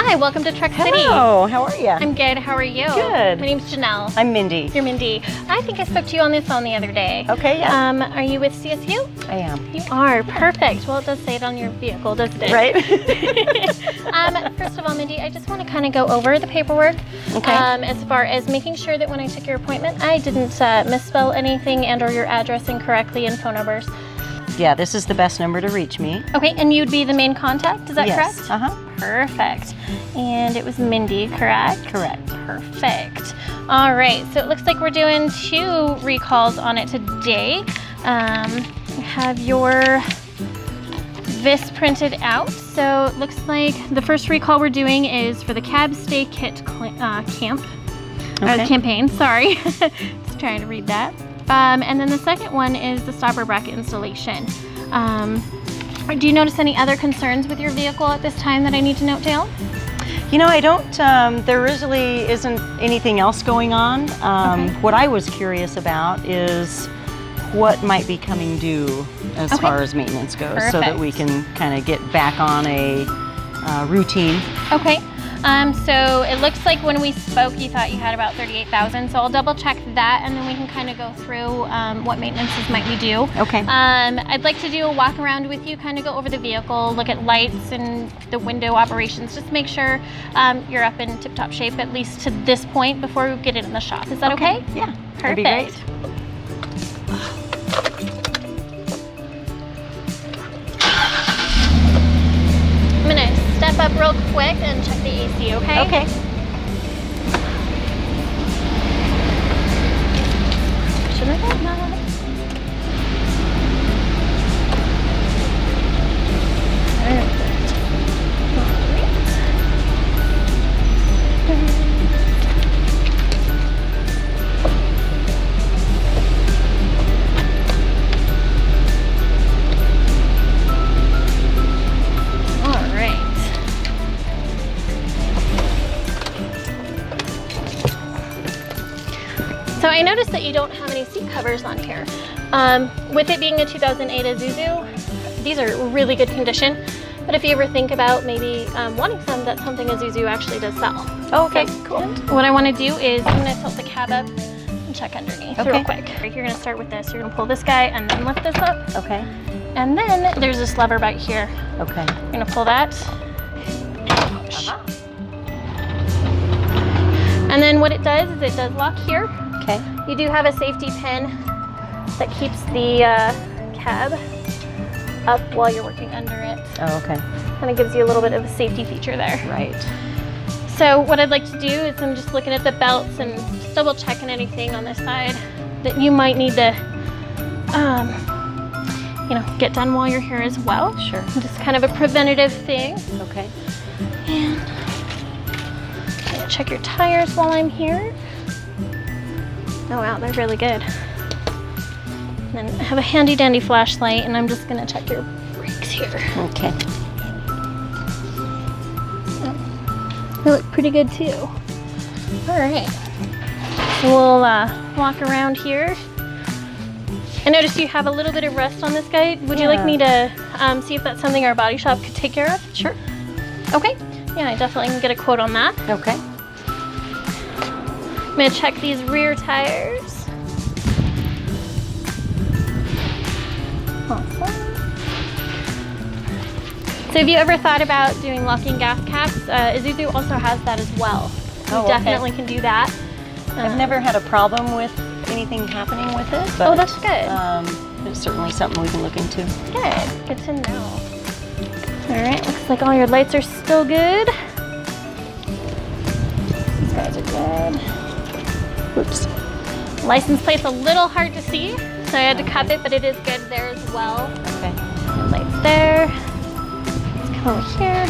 Hi, welcome to Truck City. Hello, how are you? I'm good, how are you? Good. My name's Janelle. I'm Mindy. You're Mindy. I think I spoke to you on the phone the other day. Okay, yeah. Are you with CSU? I am. You are, perfect. Well, it does say it on your vehicle, doesn't it? Right? First of all, Mindy, I just want to kind of go over the paperwork. Okay. As far as making sure that when I took your appointment, I didn't misspell anything and or your address incorrectly and phone numbers. Yeah, this is the best number to reach me. Okay, and you'd be the main contact, is that Yes. correct? Uh-huh. Perfect. And it was Mindy, correct? Correct. Perfect. All right, so it looks like we're doing 2 recalls on it today. You have your VIS printed out. So it looks like the first recall we're doing is for the cab stay kit campaign, sorry. Just trying to read that. And then the second one is the stopper bracket installation. Do you notice any other concerns with your vehicle at this time that I need to note down? You know, I don't, there really isn't anything else going on. What I was curious about is what might be coming due as far as maintenance goes, so that we can kind of get back on a routine. Okay. So it looks like when we spoke, you thought you had about 38,000. So I'll double check that, and then we can kind of go through what maintenances might we do. Okay. I'd like to do a walk around with you, kind of go over the vehicle, look at lights and the window operations, just make sure you're up in tip-top shape, at least to this point before we get it in the shop. Is that okay? Yeah. Perfect. That'd be great. I'm gonna step up real quick and check the AC, okay? Okay. Should I have that? So I noticed that you don't have any seat covers on here. With it being a 2008 Isuzu, these are really good condition. But if you ever think about maybe wanting some, that's something Isuzu actually does sell. Oh, okay, cool. What I want to do is I'm going to tilt the cab up and check underneath real quick. You're going to start with this. You're going to pull this guy and then lift this up. Okay. And then there's this lever right here. Okay. You're going to pull that. Push. And then what it does is it does lock here. Okay. You do have a safety pin that keeps the cab up while you're working under it. Oh, okay. Kind of gives you a little bit of a safety feature there. Right. So what I'd like to do is I'm just looking at the belts and just double checking anything on this side that you might need to, get done while you're here as well. Sure. Just kind of a preventative thing. Okay. And I'm gonna check your tires while I'm here. Oh wow, they're really good. And then I have a handy dandy flashlight, and I'm just gonna check your brakes here. Okay. They look pretty good too. All right, so we'll walk around here. I noticed you have a little bit of rust on this guy. Would you like me to see if that's something our body shop could take care of? Sure. Okay, yeah, I definitely can get a quote on that. Okay. I'm gonna check these rear tires. Awesome. So have you ever thought about doing locking gas caps? Isuzu also has that as well. You definitely can do that. I've never had a problem with anything happening with it, but oh, that's good. it's certainly something we can look into. Good to know. All right, looks like all your lights are still good. These guys are good. Oops. License plate's a little hard to see, so I had to cup it, but it is good there as well. Okay. The lights there. Let's come over here.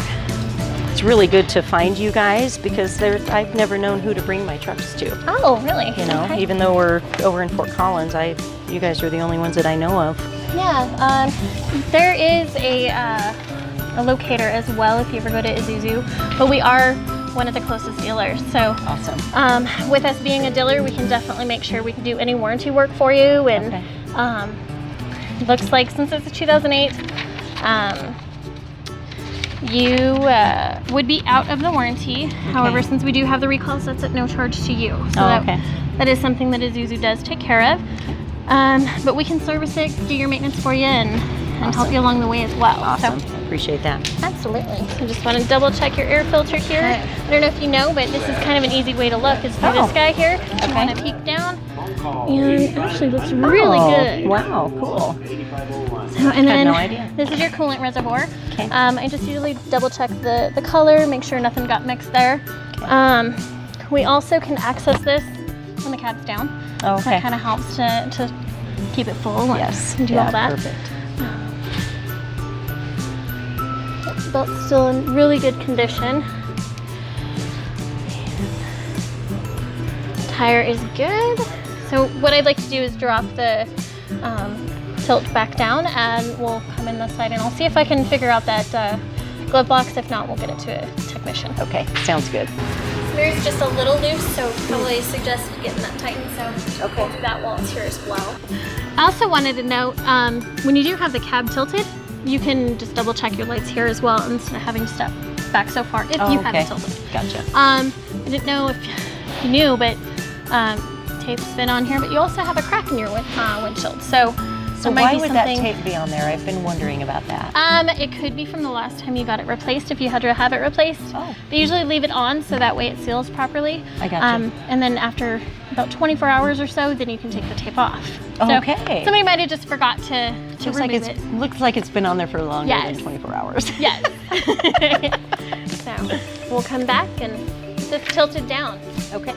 It's really good to find you guys because I've never known who to bring my trucks to. Oh, really? You know, even though we're over in Fort Collins, you guys are the only ones that I know of. Yeah, there is a locator as well if you ever go to Isuzu, but we are one of the closest dealers. So awesome. With us being a dealer, we can definitely make sure we can do any warranty work for you. And looks like since it's a 2008, you would be out of the warranty. However, since we do have the recalls, that's at no charge to you. So that is something that Isuzu does take care of. But we can service it, do your maintenance for you, and help you along the way as well. Awesome. So, appreciate that. absolutely. So just want to double check your air filter here. I don't know if you know, but this is kind of an easy way to look is through this guy here. You want to peek down. And it actually looks really good. Wow, cool. So, and then no idea. this is your coolant reservoir. Okay. I just usually double check the color, make sure nothing got mixed there. We also can access this when the cab's down. Oh, okay. That kind of helps to keep it full and do all that. Perfect. The belt's still in really good condition. Tire is good. So what I'd like to do is drop the tilt back down, and we'll come in this side, and I'll see if I can figure out that glove box. If not, we'll get it to a technician. Okay, sounds good. There's just a little loose, so probably suggest getting that tightened, so we'll do that while it's here as well. I also wanted to note, when you do have the cab tilted, you can just double check your lights here as well instead of having to step back so far if you have it tilted. Gotcha. I didn't know if you knew, but tape's been on here, but you also have a crack in your windshield. So why would that tape be on there? I've been wondering about that. It could be from the last time you got it replaced, if you had to have it replaced. Oh. They usually leave it on so that way it seals properly. I gotcha. And then after about 24 hours or so, then you can take the tape off. Okay. So somebody might have just forgot to remove it. Looks like it's been on there for longer Yes. than 24 hours. Yes. So we'll come back and just tilt it down. Okay.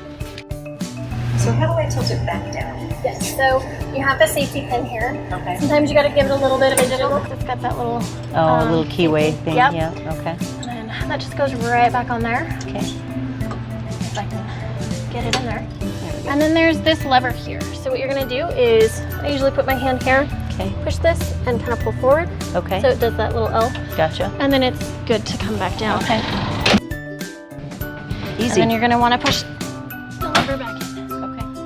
So how do I tilt it back down? Yes, so you have the safety pin here. Okay. Sometimes you got to give it a little bit of a jiggle. It's got that little a little keyway thing. Yep. Yeah. Okay. And that just goes right back on there. Okay. If I can get it in there. There we go. And then there's this lever here. So what you're going to do is, I usually put my hand here, Okay. push this, and kind of pull forward. Okay. So it does that little L. Gotcha. And then it's good to come back down. Okay. Easy. And then you're going to want to push the lever back in.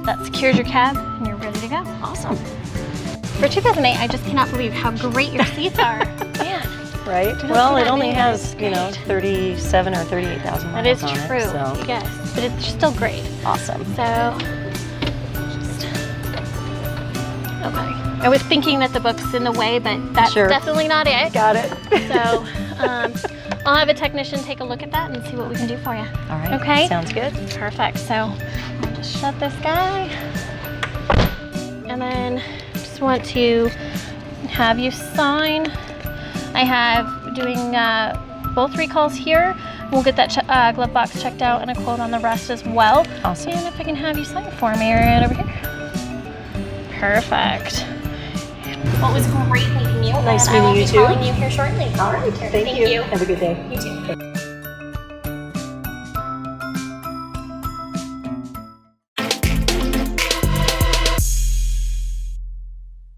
That secures your cab, and you're ready to go. Awesome. For 2008, I just cannot believe how great your seats are. Man. Right? Well, it only has, 37 or 38,000 miles That is on true, it, so. yes. But it's still great. Awesome. So, okay. I was thinking that the book's in the way, but that's definitely not it. Got it. So, I'll have a technician take a look at that and see what we can do for you. All right. Okay? Sounds good. Perfect. So, I'll just shut this guy. And then just want to have you sign. I have doing both recalls here. We'll get that glove box checked out and a quote on the rest as well. Awesome. And if I can have you sign for me right over here. Perfect. Well, it was great meeting you. Nice and meeting you too. I will be calling you here shortly. All right. Thank you. you. Have a good day. You too.